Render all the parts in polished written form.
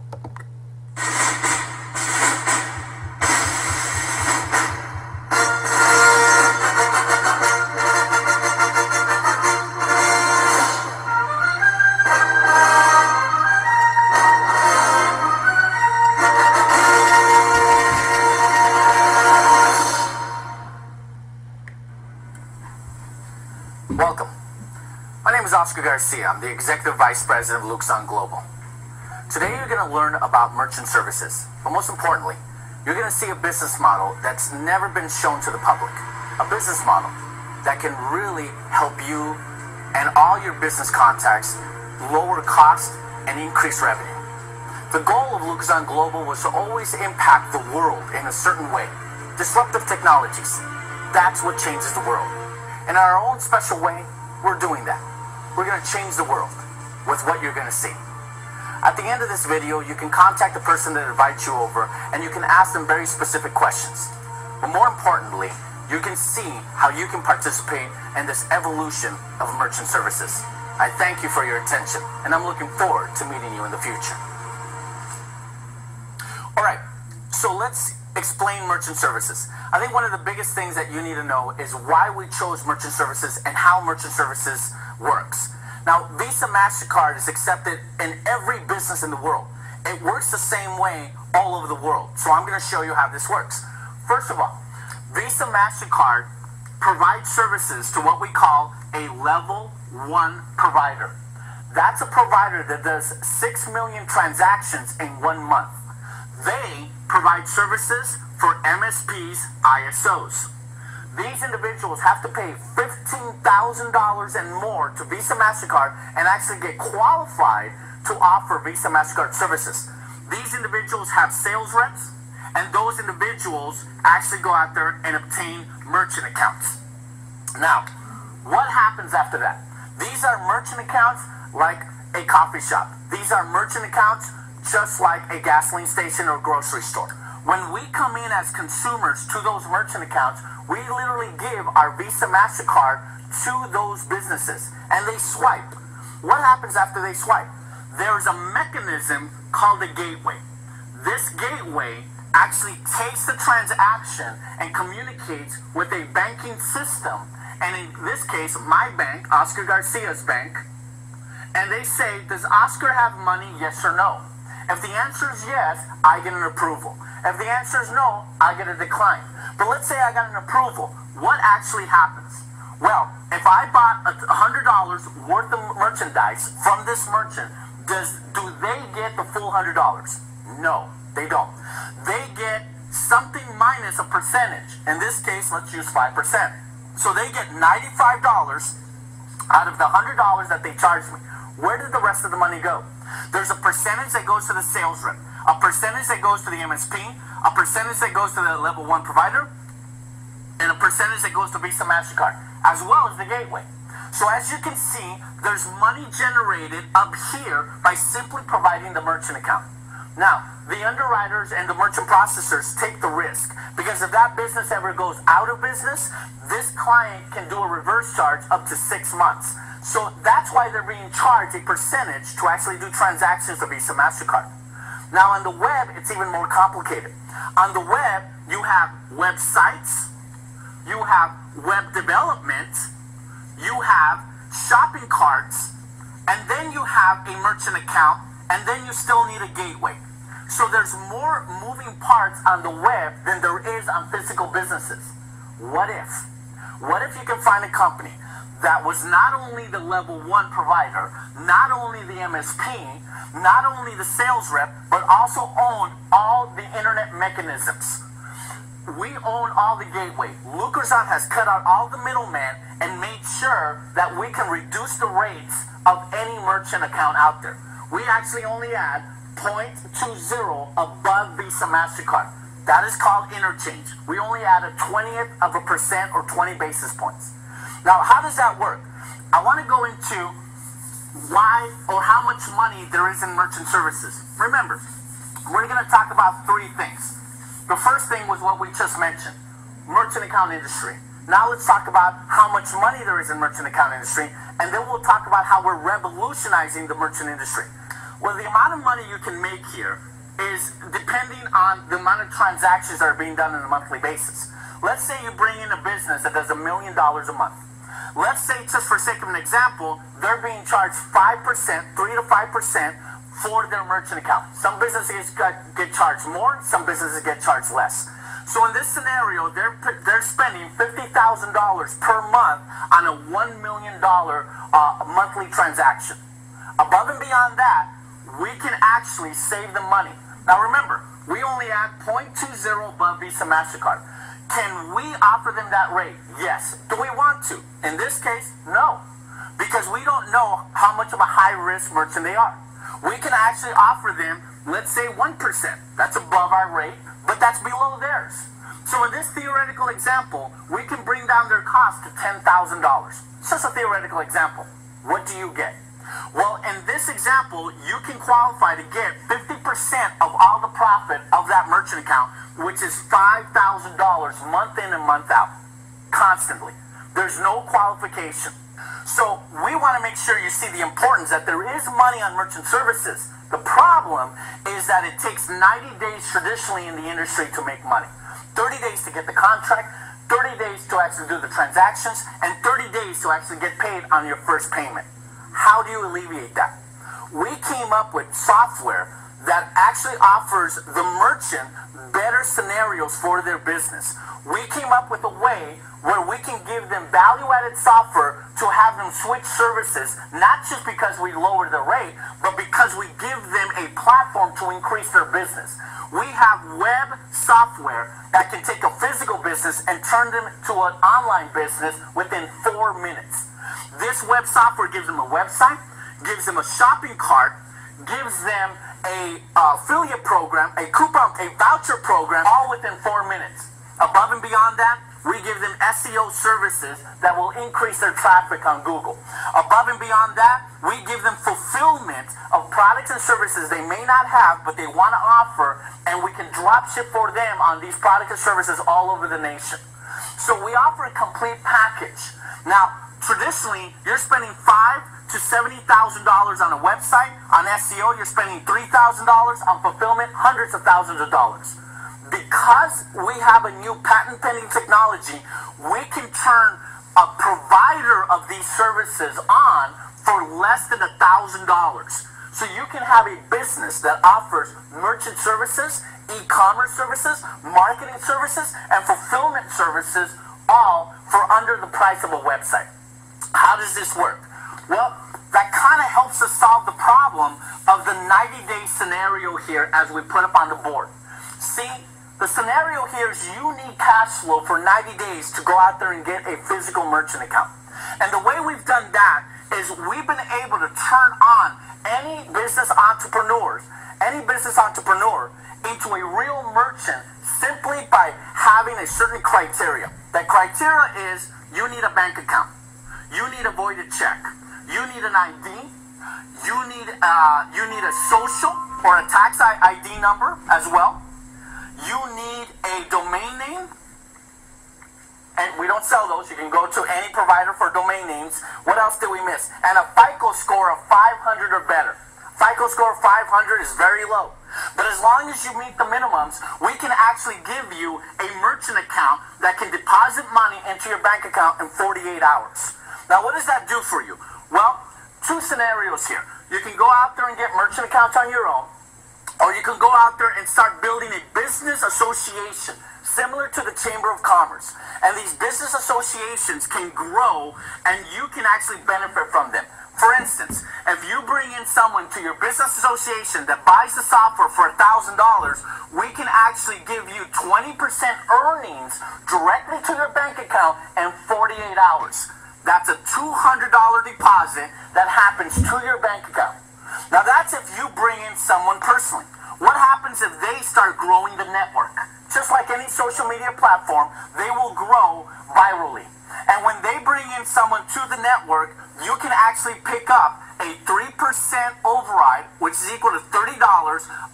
Welcome. My name is Oscar Garcia. I'm the Executive Vice President of Lucrazon Global. Today you're going to learn about merchant services, but most importantly, you're going to see a business model that's never been shown to the public. A business model that can really help you and all your business contacts lower cost and increase revenue. The goal of Lucrazon Global was to always impact the world in a certain way. Disruptive technologies. That's what changes the world. In our own special way, we're doing that. We're going to change the world with what you're going to see. At the end of this video, you can contact the person that invites you over and you can ask them very specific questions. But more importantly, you can see how you can participate in this evolution of merchant services. I thank you for your attention and I'm looking forward to meeting you in the future. Alright, so let's explain merchant services. I think one of the biggest things that you need to know is why we chose merchant services and how merchant services works. Now, Visa MasterCard is accepted in every business in the world. It works the same way all over the world. So I'm going to show you how this works. First of all, Visa MasterCard provides services to what we call a level 1 provider. That's a provider that does 6 million transactions in 1 month. They provide services for MSPs, ISOs. These individuals have to pay $15,000 and more to Visa MasterCard and actually get qualified to offer Visa MasterCard services. These individuals have sales reps, and those individuals actually go out there and obtain merchant accounts. Now, what happens after that? These are merchant accounts like a coffee shop. These are merchant accounts just like a gasoline station or grocery store. When we come in as consumers to those merchant accounts, we literally give our Visa MasterCard to those businesses and they swipe. What happens after they swipe? There's a mechanism called a gateway. This gateway actually takes the transaction and communicates with a banking system, and in this case, my bank, Oscar Garcia's bank, and they say, does Oscar have money, yes or no? If the answer is yes, I get an approval. If the answer is no, I get a decline. But let's say I got an approval. What actually happens? Well, if I bought $100 worth of merchandise from this merchant, do they get the full $100? No, they don't. They get something minus a percentage. In this case, let's use 5%. So they get $95 out of the $100 that they charged me. Where did the rest of the money go? There's a percentage that goes to the sales rep, a percentage that goes to the MSP, a percentage that goes to the level 1 provider, and a percentage that goes to Visa MasterCard, as well as the gateway. So as you can see, there's money generated up here by simply providing the merchant account. Now, the underwriters and the merchant processors take the risk, because if that business ever goes out of business, this client can do a reverse charge up to 6 months. So that's why they're being charged a percentage to actually do transactions with Visa MasterCard. Now on the web, it's even more complicated. On the web, you have websites, you have web development, you have shopping carts, and then you have a merchant account, and then you still need a gateway. So there's more moving parts on the web than there is on physical businesses. What if? What if you can find a company that was not only the level 1 provider, not only the MSP, not only the sales rep, but also owned all the internet mechanisms? We own all the gateway. Lucrazon has cut out all the middleman and made sure that we can reduce the rates of any merchant account out there. We actually only add 0.20 above Visa MasterCard. That is called interchange. We only add a 20th of a percent or 20 basis points. Now, how does that work? I want to go into why or how much money there is in merchant services. Remember, we're going to talk about 3 things. The first thing was what we just mentioned, merchant account industry. Now let's talk about how much money there is in merchant account industry, and then we'll talk about how we're revolutionizing the merchant industry. Well, the amount of money you can make here is depending on the amount of transactions that are being done on a monthly basis. Let's say you bring in a business that does $1 million a month. Let's say, just for sake of an example, they're being charged 5%, 3 to 5% for their merchant account. Some businesses get charged more, some businesses get charged less. So in this scenario, they're spending $50,000 per month on a $1 million monthly transaction. Above and beyond that, we can actually save them money. Now remember, we only add 0.20 above Visa MasterCard. Can we offer them that rate? Yes. Do we want to? In this case, no. Because we don't know how much of a high-risk merchant they are. We can actually offer them, let's say 1%. That's above our rate, but that's below theirs. So in this theoretical example, we can bring down their cost to $10,000. It's just a theoretical example. What do you get? Well, in this example, you can qualify to get 50% of all the profit of that merchant account, which is $5,000 month in and month out, constantly. There's no qualification. So we want to make sure you see the importance that there is money on merchant services. The problem is that it takes 90 days traditionally in the industry to make money. 30 days to get the contract, 30 days to actually do the transactions, and 30 days to actually get paid on your first payment. How do you alleviate that? We came up with software that actually offers the merchant better scenarios for their business. We came up with a way where we can give them value-added software to have them switch services, not just because we lower the rate, but because we give them a platform to increase their business. We have web software that can take a physical business and turn them to an online business within 4 minutes. This web software gives them a website, gives them a shopping cart, gives them a affiliate program, a coupon, a voucher program, all within 4 minutes. Above and beyond that, we give them SEO services that will increase their traffic on Google. Above and beyond that, we give them fulfillment of products and services they may not have, but they want to offer, and we can drop ship for them on these products and services all over the nation. So we offer a complete package. Now, traditionally, you're spending $5,000 to $70,000 on a website. On SEO, you're spending $3,000. On fulfillment, hundreds of thousands of dollars. Because we have a new patent-pending technology, we can turn a provider of these services on for less than $1,000. So you can have a business that offers merchant services, e-commerce services, marketing services, and fulfillment services, all for under the price of a website. How does this work? Well, that kind of helps us solve the problem of the 90-day scenario here as we put up on the board. See, the scenario here is you need cash flow for 90 days to go out there and get a physical merchant account. And the way we've done that is we've been able to turn on any business entrepreneur into a real merchant simply by having a certain criteria. That criteria is you need a bank account. You need a voided check. You need an ID. You need a social or a tax ID number as well. You need a domain name. And we don't sell those. You can go to any provider for domain names. What else did we miss? And a FICO score of 500 or better. FICO score of 500 is very low. But as long as you meet the minimums, we can actually give you a merchant account that can deposit money into your bank account in 48 hours. Now, what does that do for you? Well, two scenarios here. You can go out there and get merchant accounts on your own, or you can go out there and start building a business association similar to the Chamber of Commerce. And these business associations can grow and you can actually benefit from them. For instance, if you bring in someone to your business association that buys the software for $1,000, we can actually give you 20% earnings directly to your bank account in 48 hours. That's a $200 deposit that happens to your bank account. Now that's if you bring in someone personally. What happens if they start growing the network? Just like any social media platform, they will grow virally. And when they bring in someone to the network, you can actually pick up a 3% override, which is equal to $30,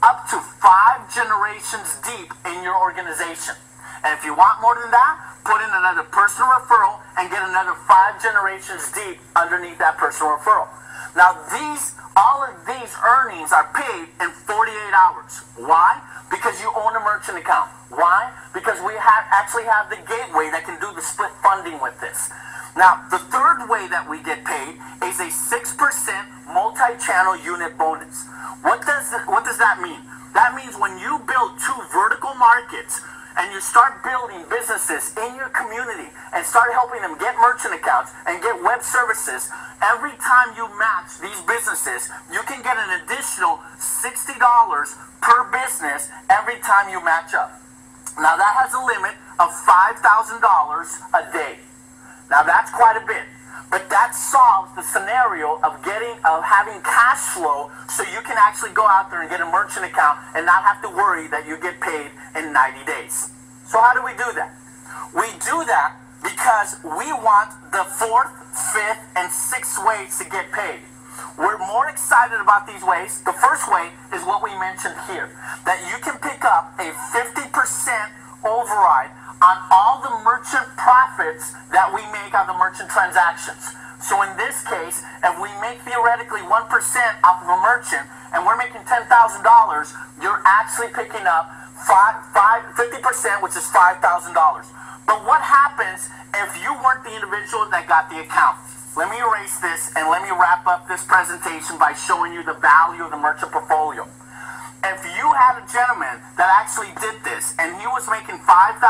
up to 5 generations deep in your organization. And if you want more than that, put in another personal referral and get another 5 generations deep underneath that personal referral. Now, these All of these earnings are paid in 48 hours. Why? Because you own a merchant account. Why? Because we actually have the gateway that can do the split funding with this. Now, the third way that we get paid is a 6% multi-channel unit bonus. What does that mean? That means when you build two vertical markets and you start building businesses in your community and start helping them get merchant accounts and get web services, every time you match these businesses, you can get an additional $60 per business every time you match up. Now that has a limit of $5,000 a day. Now that's quite a bit, but that solves the scenario of having cash flow so you can actually go out there and get a merchant account and not have to worry that you get paid in 90 days. So how do we do that? We do that because we want the fourth, fifth, and sixth ways to get paid. We're more excited about these ways. The first way is what we mentioned here, that you can pick up a 50% override on all the merchant profits that we make on the merchant transactions. So in this case, if we make theoretically 1% off of a merchant and we're making $10,000, you're actually picking up 50%, which is $5,000. But what happens if you weren't the individual that got the account? Let me erase this and let me wrap up this presentation by showing you the value of the merchant portfolio. If you had a gentleman that actually did this and he was making $5,000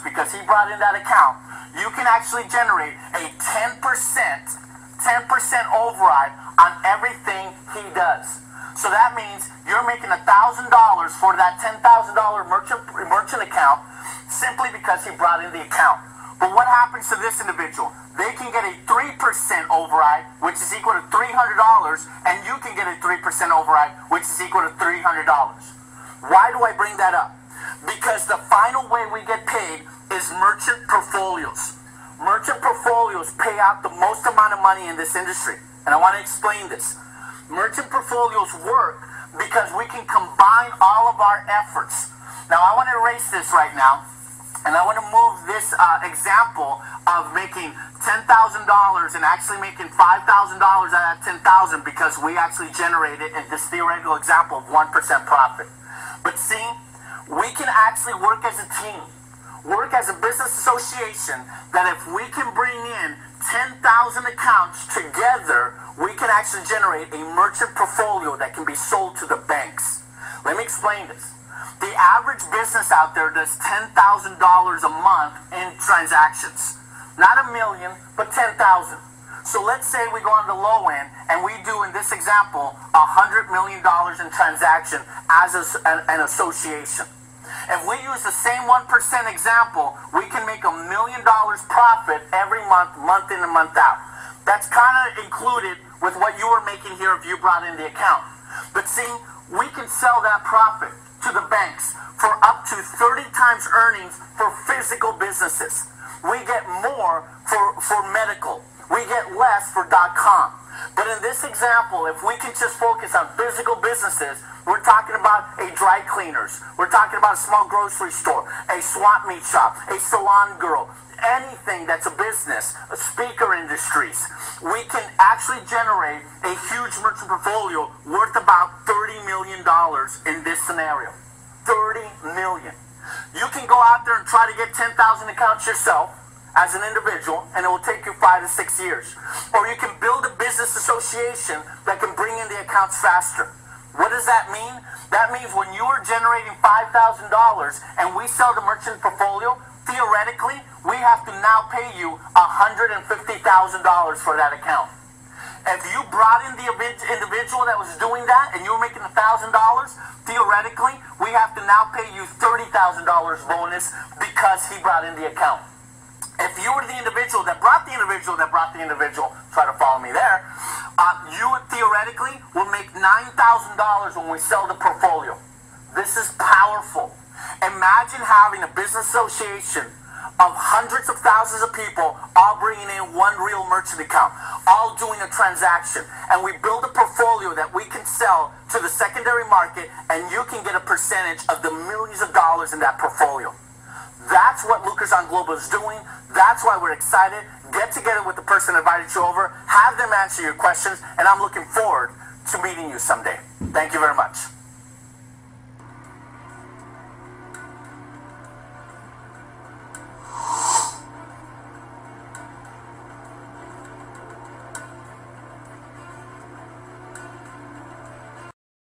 because he brought in that account, you can actually generate a 10% override on everything he does. So that means you're making $1,000 for that $10,000 merchant account simply because he brought in the account. But what happens to this individual? They can get a 3% override, which is equal to $300, and you can get a 3% override, which is equal to $300. Why do I bring that up? Because the final way we get paid is merchant portfolios. Merchant portfolios pay out the most amount of money in this industry, and I want to explain this. Merchant portfolios work because we can combine all of our efforts. Now, I want to erase this right now. And I want to move this example of making $10,000 and actually making $5,000 out of that $10,000 because we actually generated in this theoretical example of 1% profit. But see, we can actually work as a team, work as a business association, that if we can bring in 10,000 accounts together, we can actually generate a merchant portfolio that can be sold to the banks. Let me explain this. The average business out there does $10,000 a month in transactions. Not $1 million, but 10,000. So let's say we go on the low end and we do, in this example, $100 million in transaction as an association. If we use the same 1% example, we can make $1 million profit every month, month in and month out. That's kind of included with what you were making here if you brought in the account. But see, we can sell that profit to the banks for up to 30 times earnings for physical businesses. We get more for medical. We get less for .com. But in this example, if we can just focus on physical businesses, we're talking about a dry cleaners. We're talking about a small grocery store, a swap meet shop, a salon girl, anything that's a business, a speaker industries. We can actually generate a huge merchant portfolio worth about $30 million in this scenario. $30 million. You can go out there and try to get 10,000 accounts yourself as an individual, and it will take you 5 to 6 years. Or you can build a business association that can bring in the accounts faster. What does that mean? That means when you are generating $5,000 and we sell the merchant portfolio, theoretically, we have to now pay you $150,000 for that account. If you brought in the individual that was doing that and you were making $1,000, theoretically, we have to now pay you $30,000 bonus because he brought in the account. If you were the individual that brought the individual try to follow me there, you theoretically will make $9,000 when we sell the portfolio. This is powerful. Imagine having a business association of hundreds of thousands of people all bringing in one real merchant account, all doing a transaction, and we build a portfolio that we can sell to the secondary market, and you can get a percentage of the millions of dollars in that portfolio. That's what Lucrazon Global is doing. That's why we're excited. Get together with the person that invited you over, have them answer your questions, and I'm looking forward to meeting you someday. Thank you very much.